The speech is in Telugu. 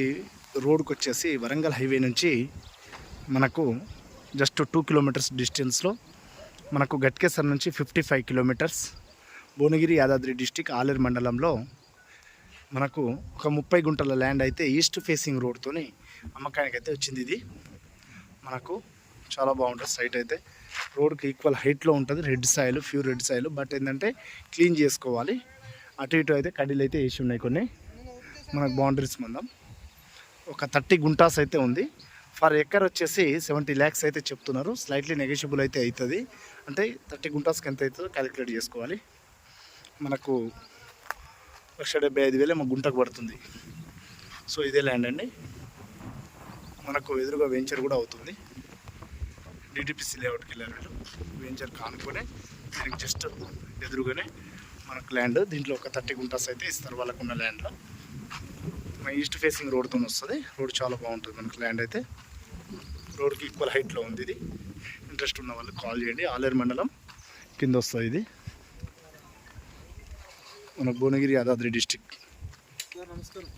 ఈ రోడ్కి వచ్చేసి వరంగల్ హైవే నుంచి మనకు జస్ట్ 2 కిలోమీటర్స్ డిస్టెన్స్లో మనకు గట్కేసర్ నుంచి 55 కిలోమీటర్స్ భువనగిరి యాదాద్రి డిస్టిక్ ఆలేరు మండలంలో మనకు ఒక 30 గుంటల ల్యాండ్ అయితే ఈస్ట్ ఫేసింగ్ రోడ్తోని అమ్మకానికి అయితే వచ్చింది. ఇది మనకు చాలా బాగుంటుంది సైట్ అయితే రోడ్కి ఈక్వల్ హైట్లో ఉంటుంది. Red soil, pure red soil, but ఏంటంటే క్లీన్ చేసుకోవాలి. అటు ఇటు అయితే కడ్డీలు అయితే వేసి ఉన్నాయి కొన్ని. మనకు బౌండరీస్ మందం ఒక 30 గుంటాస్ అయితే ఉంది. ఫర్ ఎకర్ వచ్చేసి 70 lakhs అయితే చెప్తున్నారు. స్లైట్లీ నెగోషియబుల్ అయితే అవుతుంది. అంటే 30 గుంటాస్కి ఎంత అవుతుందో క్యాలిక్యులేట్ చేసుకోవాలి. మనకు 1,75,000 మా గుంటకు పడుతుంది. సో ఇదే ల్యాండ్ అండి. మనకు ఎదురుగా వెంచర్ కూడా అవుతుంది. డిటిపిసి లేఅవుట్కి వెళ్ళారు వీళ్ళు. వెంచర్ కానుకొని దీనికి జస్ట్ ఎదురుగానే మనకు ల్యాండ్. దీంట్లో ఒక 30 గుంటాస్ అయితే ఇస్తారు వాళ్ళకున్న ల్యాండ్లో. ఈస్ట్ ఫేసింగ్ రోడ్తో వస్తుంది. రోడ్ చాలా బాగుంటుంది. మనకు ల్యాండ్ అయితే రోడ్కి ఈక్వల్ హైట్లో ఉంది. ఇది ఇంట్రెస్ట్ ఉన్న వాళ్ళు కాల్ చేయండి. ఆలేరు మండలం కింద వస్తుంది. ఇది మన భువనగిరి యాదాద్రి డిస్టిక్. నమస్కారం.